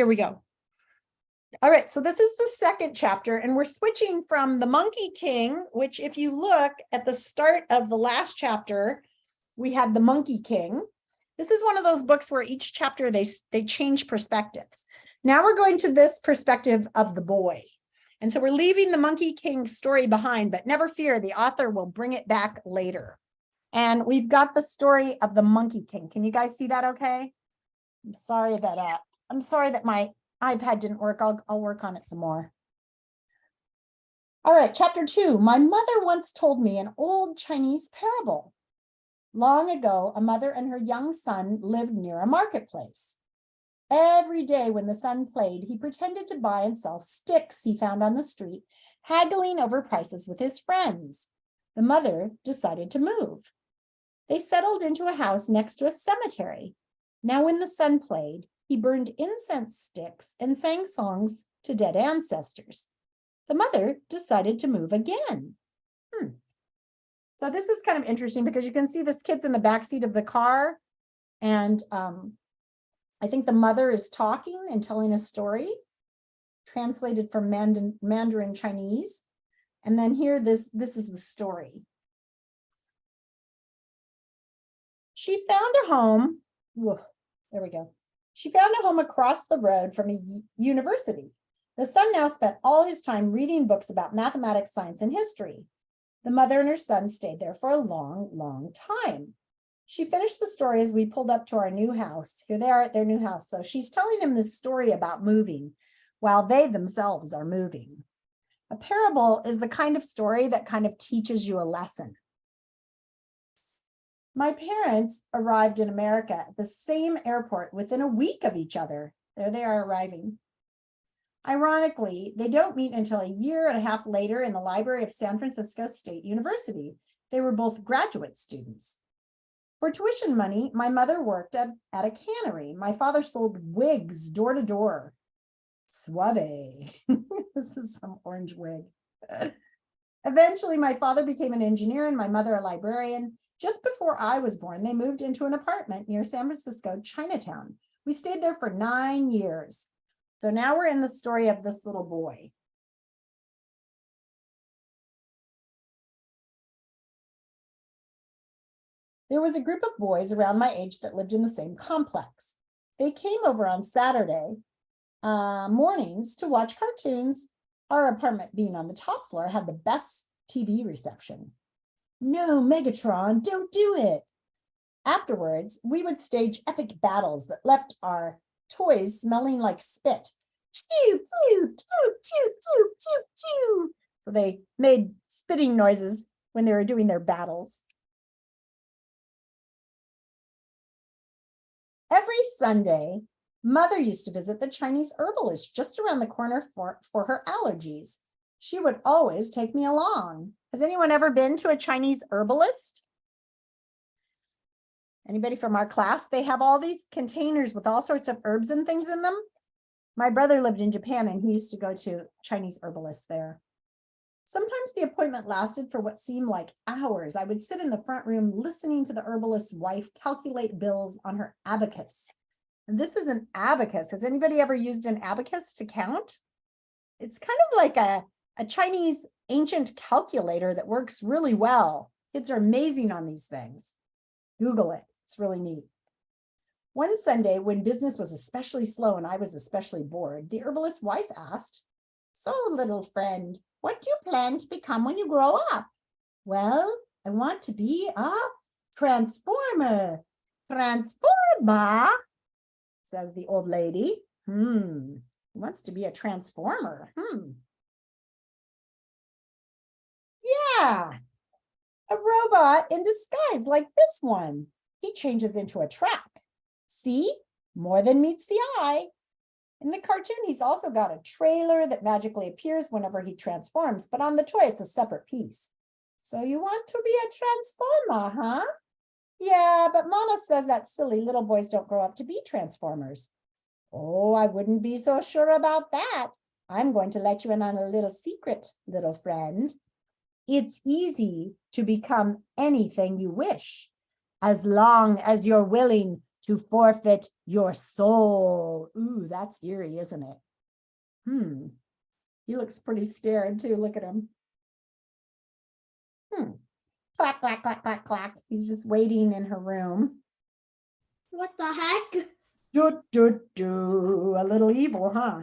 Here we go. All right, so this is the second chapter, and we're switching from the Monkey King, which if you look at the start of the last chapter, we had the Monkey King. This is one of those books where each chapter they change perspectives. Now we're going to this perspective of the boy. And so we're leaving the Monkey King story behind, but never fear, the author will bring it back later. And we've got the story of the Monkey King. Can you guys see that okay? I'm sorry that my iPad didn't work. I'll work on it some more. All right, chapter 2. My mother once told me an old Chinese parable. Long ago, a mother and her young son lived near a marketplace. Every day when the son played, he pretended to buy and sell sticks he found on the street, haggling over prices with his friends. The mother decided to move. They settled into a house next to a cemetery. Now when the son played, he burned incense sticks and sang songs to dead ancestors. The mother decided to move again. So this is kind of interesting because you can see this kid's in the backseat of the car, and I think the mother is talking and telling a story, translated from Mandarin Chinese. And then here, this is the story. She found a home. Whoa, there we go. She found a home across the road from a university. The son now spent all his time reading books about mathematics, science, and history. The mother and her son stayed there for a long, long time. She finished the story as we pulled up to our new house. Here they are at their new house. So she's telling him this story about moving while they themselves are moving. A parable is the kind of story that kind of teaches you a lesson. My parents arrived in America at the same airport within a week of each other. There they are arriving. Ironically, they don't meet until a year and a half later in the library of San Francisco State University. They were both graduate students. For tuition money, my mother worked at a cannery. My father sold wigs door to door. Suave. This is some orange wig. Eventually, my father became an engineer and my mother a librarian. Just before I was born, they moved into an apartment near San Francisco, Chinatown. We stayed there for 9 years. So now we're in the story of this little boy. There was a group of boys around my age that lived in the same complex. They came over on Saturday mornings to watch cartoons. Our apartment, being on the top floor, had the best TV reception. No, Megatron, don't do it. Afterwards, we would stage epic battles that left our toys smelling like spit. Chew, chew, chew, chew, chew, chew, chew. So they made spitting noises when they were doing their battles. Every Sunday, Mother used to visit the Chinese herbalist just around the corner for her allergies. She would always take me along. Has anyone ever been to a Chinese herbalist? Anybody from our class? They have all these containers with all sorts of herbs and things in them. My brother lived in Japan and he used to go to Chinese herbalists there. Sometimes the appointment lasted for what seemed like hours. I would sit in the front room listening to the herbalist's wife calculate bills on her abacus. And this is an abacus. Has anybody ever used an abacus to count? It's kind of like a Chinese ancient calculator that works really well. Kids are amazing on these things. Google it. It's really neat. One Sunday, when business was especially slow and I was especially bored, the herbalist's wife asked, "So, little friend, what do you plan to become when you grow up?" "Well, I want to be a transformer." "Transformer?" says the old lady. He wants to be a transformer. Yeah, a robot in disguise like this one. He changes into a truck. See, more than meets the eye. In the cartoon, he's also got a trailer that magically appears whenever he transforms, but on the toy, it's a separate piece. "So you want to be a transformer, huh?" "Yeah, but Mama says that silly little boys don't grow up to be transformers." "Oh, I wouldn't be so sure about that. I'm going to let you in on a little secret, little friend. It's easy to become anything you wish, as long as you're willing to forfeit your soul. Ooh, that's eerie, isn't it? He looks pretty scared too. Look at him. Clack, clack, clack, clack, clack. He's just waiting in her room. What the heck? Do, do, do. A little evil, huh?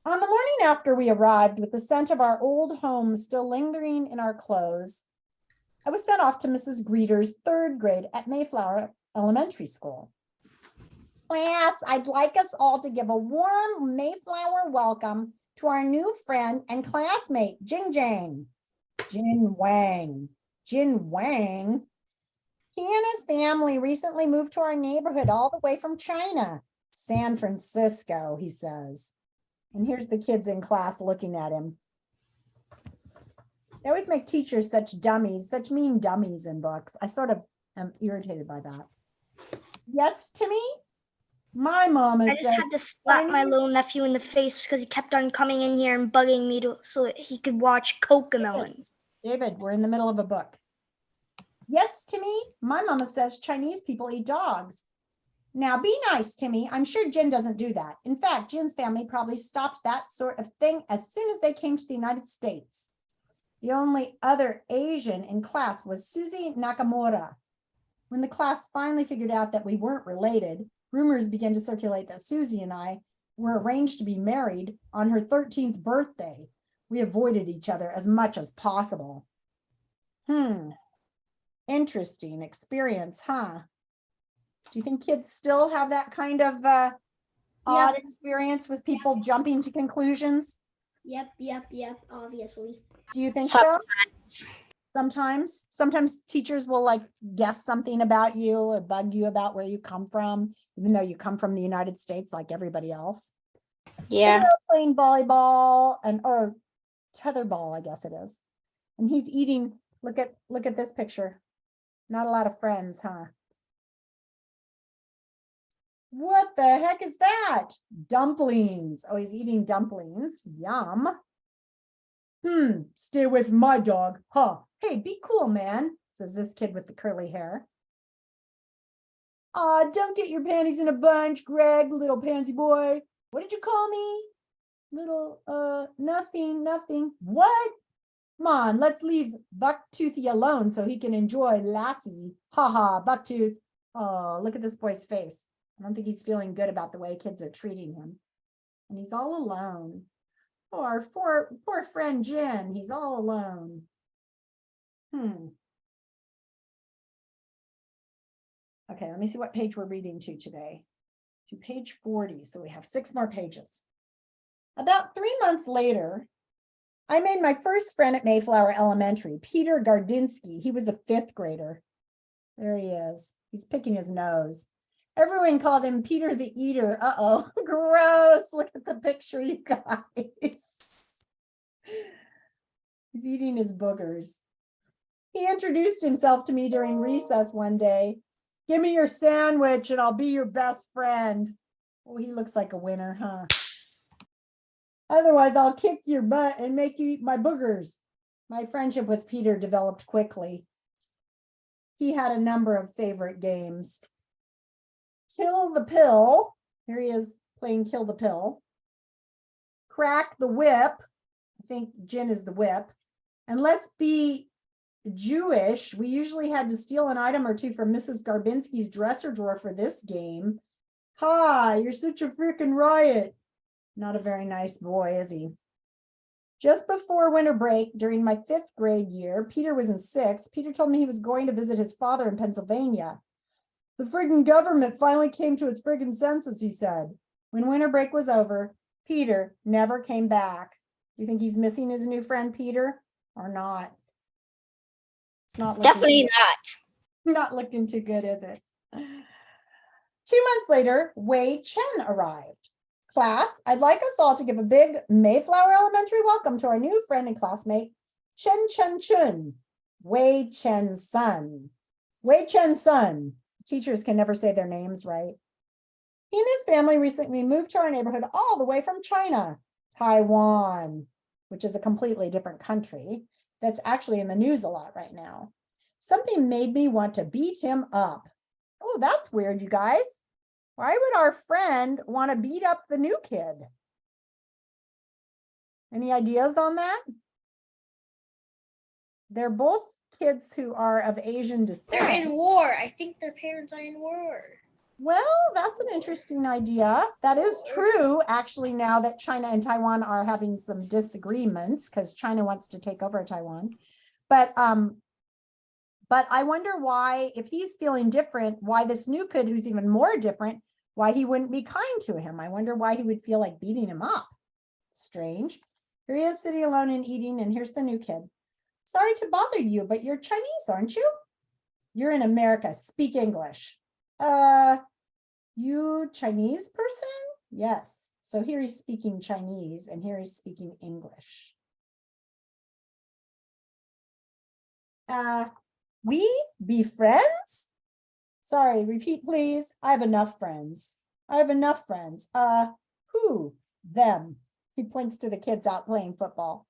On the morning after we arrived, with the scent of our old home still lingering in our clothes, I was sent off to Mrs. Greeter's third grade at Mayflower Elementary School. Class, I'd like us all to give a warm Mayflower welcome to our new friend and classmate, Jing Jang. Jin Wang. Jin Wang? He and his family recently moved to our neighborhood all the way from China, San Francisco, he says. And here's the kids in class looking at him. They always make teachers such dummies, such mean dummies in books. I sort of am irritated by that. Yes, Timmy? My mom is. I just had to slap my little nephew in the face because he kept on coming in here and bugging me so that he could watch Cocomelon. David, we're in the middle of a book. Yes, Timmy, my mama says Chinese people eat dogs. Now be nice, Timmy. I'm sure Jin doesn't do that. In fact, Jin's family probably stopped that sort of thing as soon as they came to the United States. The only other Asian in class was Susie Nakamura. When the class finally figured out that we weren't related, rumors began to circulate that Susie and I were arranged to be married on her 13th birthday. We avoided each other as much as possible. Interesting experience, huh? Do you think kids still have that kind of odd experience with people jumping to conclusions? Yep, obviously. Do you think so? Sometimes teachers will like guess something about you or bug you about where you come from, even though you come from the United States like everybody else. Yeah. Playing volleyball or tetherball, I guess it is. And he's eating, look at this picture. Not a lot of friends, huh? What the heck is that? Dumplings. Oh, he's eating dumplings. Yum. Stay away from my dog. Huh. Hey, be cool, man, says this kid with the curly hair. Aw, don't get your panties in a bunch, Greg, little pansy boy. What did you call me? Little, nothing. What? Come on, let's leave Bucktoothy alone so he can enjoy Lassie. Ha ha, Bucktooth. Oh, look at this boy's face. I don't think he's feeling good about the way kids are treating him. And he's all alone. Oh, our poor friend Jin, he's all alone. Okay, let me see what page we're reading to today. To page 40, so we have 6 more pages. About 3 months later, I made my first friend at Mayflower Elementary, Peter Gardinsky. He was a 5th grader. There he is. He's picking his nose. Everyone called him Peter the Eater. Uh-oh, gross. Look at the picture, you guys. He's eating his boogers. He introduced himself to me during recess one day. Give me your sandwich and I'll be your best friend. Oh, he looks like a winner, huh? Otherwise, I'll kick your butt and make you eat my boogers. My friendship with Peter developed quickly. He had a number of favorite games. Kill the Pill. Here he is playing Kill the Pill. Crack the Whip. I think Jin is the whip. And Let's Be Jewish. We usually had to steal an item or two from Mrs. Garbinsky's dresser drawer for this game. Ha, you're such a freaking riot. Not a very nice boy, is he? Just before winter break, during my 5th grade year, Peter was in 6th. Peter told me he was going to visit his father in Pennsylvania. The friggin' government finally came to its friggin' senses, he said. When winter break was over, Peter never came back. Do you think he's missing his new friend, Peter, or not? It's not looking Definitely not looking too good, is it? 2 months later, Wei Chen arrived. Class, I'd like us all to give a big Mayflower Elementary welcome to our new friend and classmate, Chen Chen Chun, Wei Chen's son. Wei Chen's son. Teachers can never say their names right. He and his family recently moved to our neighborhood all the way from China, Taiwan, which is a completely different country that's actually in the news a lot right now. Something made me want to beat him up. that's weird, you guys. Why would our friend want to beat up the new kid? Any ideas on that? They're both kids who are of Asian descent. They're in war. I think their parents are in war. Well, that's an interesting idea. That is true, actually, now that China and Taiwan are having some disagreements because China wants to take over Taiwan. But I wonder why, if he's feeling different, why this new kid who's even more different, why he wouldn't be kind to him. I wonder why he would feel like beating him up. Strange. Here he is sitting alone and eating, and here's the new kid. Sorry to bother you, but you're Chinese, aren't you? You're in America. Speak English. You Chinese person? Yes. So here he's speaking Chinese, and here he's speaking English. We be friends? Sorry, repeat, please. I have enough friends. I have enough friends. Who? Them. He points to the kids out playing football.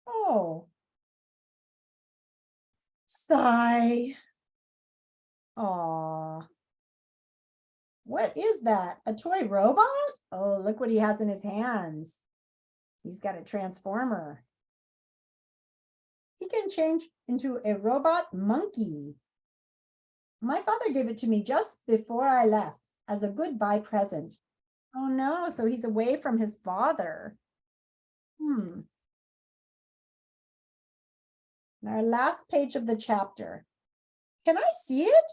Oh. Sigh. Aw. What is that? A toy robot? Oh, look what he has in his hands. He's got a transformer. He can change into a robot monkey. My father gave it to me just before I left as a goodbye present. Oh no, so he's away from his father. Our last page of the chapter. Can I see it?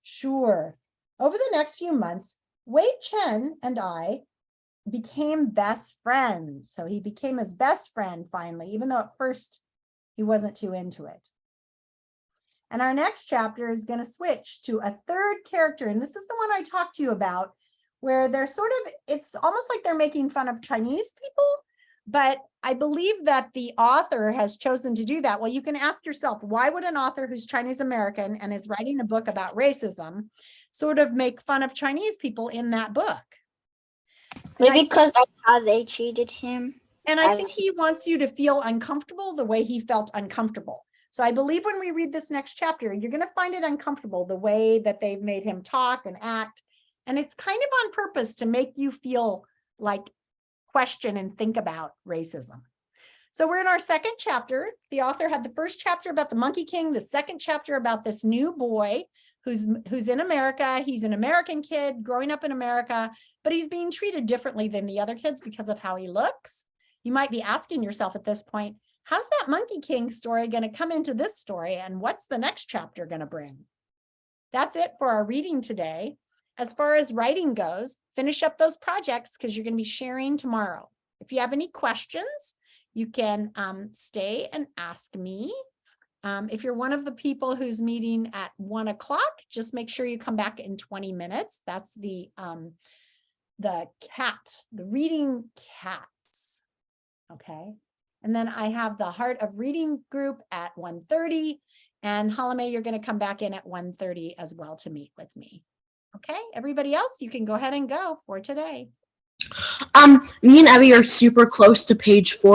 Sure. Over the next few months, Wei Chen and I became best friends. So he became his best friend finally, even though at first he wasn't too into it. And our next chapter is going to switch to a third character. And this is the one I talked to you about, where they're sort of, it's almost like they're making fun of Chinese people. But I believe that the author has chosen to do that. Well, you can ask yourself, why would an author who's Chinese American and is writing a book about racism sort of make fun of Chinese people in that book? Maybe because that's how they treated him. And I think he wants you to feel uncomfortable the way he felt uncomfortable. So I believe when we read this next chapter, you're going to find it uncomfortable, the way that they've made him talk and act. And it's kind of on purpose to make you feel like question and think about racism. So we're in our second chapter. The author had the first chapter about the Monkey King, the second chapter about this new boy who's in America. He's an American kid growing up in America, but he's being treated differently than the other kids because of how he looks. You might be asking yourself at this point, how's that Monkey King story going to come into this story? And what's the next chapter going to bring? That's it for our reading today. As far as writing goes, finish up those projects because you're going to be sharing tomorrow. If you have any questions, you can stay and ask me. If you're one of the people who's meeting at 1 o'clock, just make sure you come back in 20 minutes. That's the reading cats. Okay. And then I have the Heart of Reading group at 1:30, and Halame, you're going to come back in at 1:30 as well to meet with me. Okay, everybody else, you can go ahead and go for today. Me and Abby are super close to page 4.